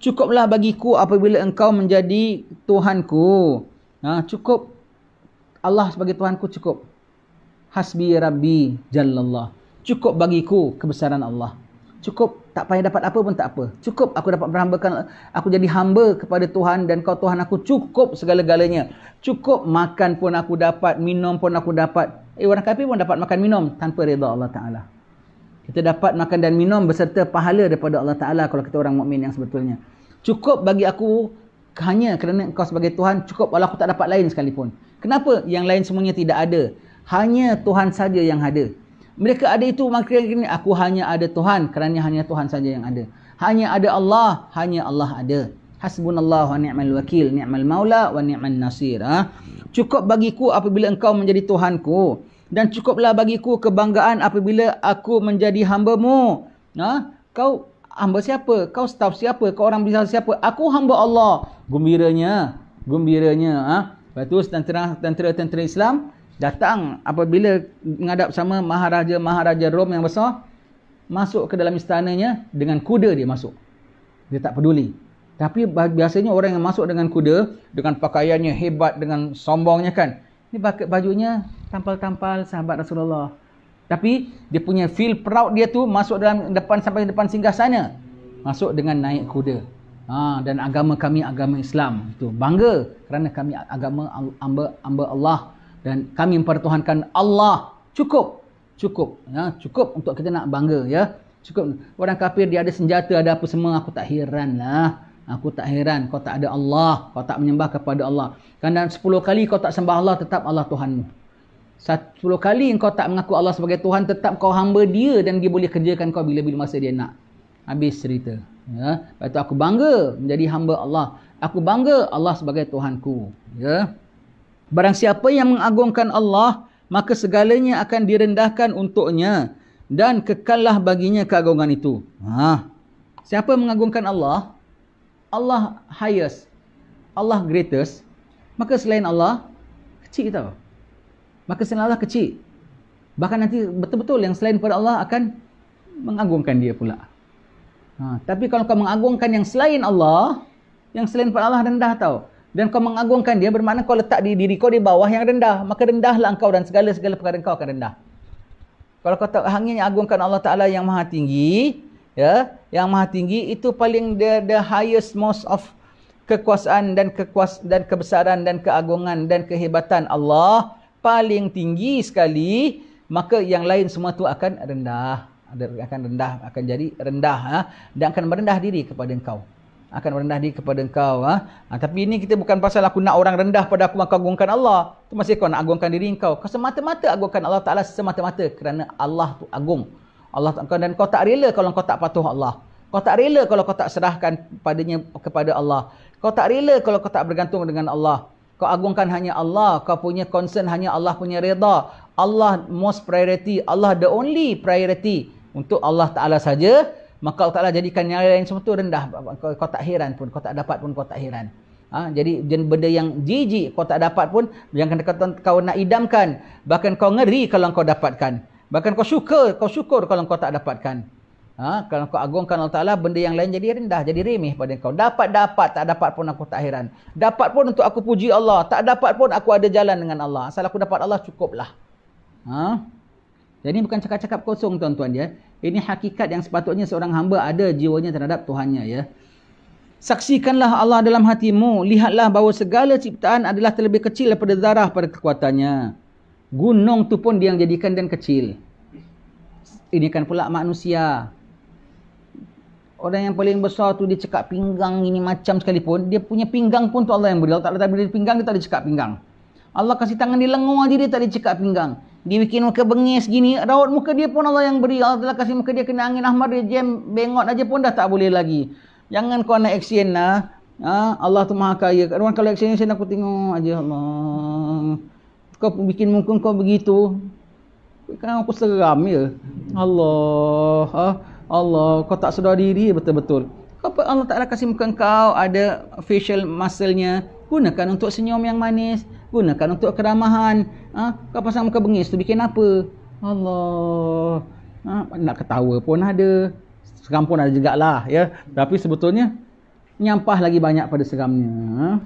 Cukuplah bagiku apabila engkau menjadi Tuhanku. Cukup. Allah sebagai Tuhanku cukup. Hasbi Rabbi Jallallah. Cukup bagiku kebesaran Allah. Cukup, tak payah dapat apa pun tak apa. Cukup aku dapat berhambakan, aku jadi hamba kepada Tuhan dan kau Tuhan aku, cukup segala-galanya. Cukup makan pun aku dapat, minum pun aku dapat. Orang kafir pun dapat makan minum tanpa redha Allah Ta'ala. Kita dapat makan dan minum beserta pahala daripada Allah Ta'ala kalau kita orang mukmin yang sebetulnya. Cukup bagi aku hanya kerana engkau sebagai Tuhan, cukup walau aku tak dapat lain sekalipun. Kenapa? Yang lain semuanya tidak ada. Hanya Tuhan saja yang ada. Mereka ada itu, maka aku hanya ada Tuhan kerana hanya Tuhan saja yang ada. Hanya ada Allah, hanya Allah ada. Hasbunallahu wa ni'mal wakil, ni'mal maula wa ni'mal nasir. Cukup bagiku apabila engkau menjadi Tuhanku, dan cukuplah bagiku kebanggaan apabila aku menjadi hamba-Mu. Kau hamba siapa? Kau staf siapa? Kau orang besar siapa? Aku hamba Allah. Gembiranya. Lepas tu tentera Islam datang apabila menghadap sama Maharaja Rom yang besar, masuk ke dalam istananya dengan kuda dia masuk. Dia tak peduli. Tapi biasanya orang yang masuk dengan kuda, dengan pakaiannya hebat, dengan sombongnya kan. Ini bajunya tampal-tampal sahabat Rasulullah. Tapi dia punya feel proud dia tu masuk dalam depan sampai depan singgasana. Masuk dengan naik kuda. Dan agama kami agama Islam. Itu bangga kerana kami agama hamba Allah. Dan kami mempertuhankan Allah. Cukup untuk kita nak bangga ya. Cukup. Orang kafir dia ada senjata, ada apa semua, aku tak heran lah. Aku tak heran kau tak ada Allah, kau tak menyembah kepada Allah. Kerana 10 kali kau tak sembah Allah, tetap Allah Tuhanmu. 10 kali kau tak mengaku Allah sebagai Tuhan, tetap kau hamba dia dan dia boleh kerjakan kau bila-bila masa dia nak. Habis cerita. Ya. Lepas tu aku bangga menjadi hamba Allah. Aku bangga Allah sebagai Tuhanku. Ya. Barang siapa yang mengagungkan Allah, maka segalanya akan direndahkan untuknya dan kekallah baginya keagungan itu. Siapa mengagungkan Allah? Allah highest. Allah greatest. Maka selain Allah, kecil tau. Maka selain Allah kecil. Bahkan nanti betul-betul yang selain pada Allah akan mengagungkan dia pula. Tapi kalau kau mengagungkan yang selain Allah, yang selain pada Allah rendah tau. Dan kau mengagungkan dia bermakna kau letak diri kau di bawah yang rendah. Maka rendahlah engkau dan segala-segala perkara kau akan rendah. Kalau kau tak hanya agungkan Allah Ta'ala yang maha tinggi, ya, yang maha tinggi itu paling the highest most of kekuasaan dan kebesaran dan keagungan dan kehebatan Allah paling tinggi sekali, maka yang lain semua tu akan rendah, akan jadi rendah, dan akan merendah diri kepada engkau. Tapi ini kita bukan pasal aku nak orang rendah pada aku maka agungkan Allah. Itu masih kau nak agungkan diri engkau. Kau semata-mata agungkan Allah Ta'ala semata-mata kerana Allah tu agung. Dan kau tak rela kalau kau tak patuh Allah. Kau tak rela kalau kau tak serahkan padanya kepada Allah. Kau tak rela kalau kau tak bergantung dengan Allah. Kau agungkan hanya Allah. Kau punya concern hanya Allah punya reda. Allah most priority. Allah the only priority. Untuk Allah Ta'ala saja. Maka Allah Ta'ala jadikan yang lain semua tu rendah. Kau tak heran pun. Kau tak dapat pun kau tak heran. Jadi benda yang jijik kau tak dapat pun, jangan kau nak idamkan. Bahkan kau ngeri kalau kau dapatkan. Bahkan kau syukur kalau kau tak dapatkan. Kalau kau agungkan Allah Ta'ala, benda yang lain jadi rendah, jadi remeh pada kau. Dapat, tak dapat pun aku tak heran. Dapat pun untuk aku puji Allah. Tak dapat pun aku ada jalan dengan Allah. Asal aku dapat Allah, cukuplah. Jadi bukan cakap-cakap kosong tuan-tuan ya. Ini hakikat yang sepatutnya seorang hamba ada jiwanya terhadap Tuhannya ya. Saksikanlah Allah dalam hatimu. Lihatlah bahawa segala ciptaan adalah terlebih kecil daripada zarah pada kekuatannya. Gunung tu pun dia yang jadikan dan kecil. Ini kan pula manusia. Orang yang paling besar tu dia cekak pinggang ini macam sekalipun. Dia punya pinggang pun tu Allah yang beri. Allah tak letak beri pinggang, dia tak ada cekak pinggang. Allah kasih tangan di lengan aja dia tak ada cekak pinggang. Dia bikin muka bengis gini, raut muka dia pun Allah yang beri. Allah telah kasih muka dia kena angin ahmar, dia jam bengot aja pun dah tak boleh lagi. Jangan kau nak action lah. Allah tu maha kaya. Orang kalau action aku tengok aja Allah. Kau bikin muka kau begitu. Kan aku seram ya. Allah, kau tak sedar diri betul-betul. Allah Ta'ala kasih muka kau ada facial muscle-nya. Gunakan untuk senyum yang manis. Gunakan untuk keramahan. Kau pasang muka bengis tu bikin apa? Allah. Nak ketawa pun ada. Seram pun ada jugalah ya. Tapi sebetulnya nyampah lagi banyak pada seramnya.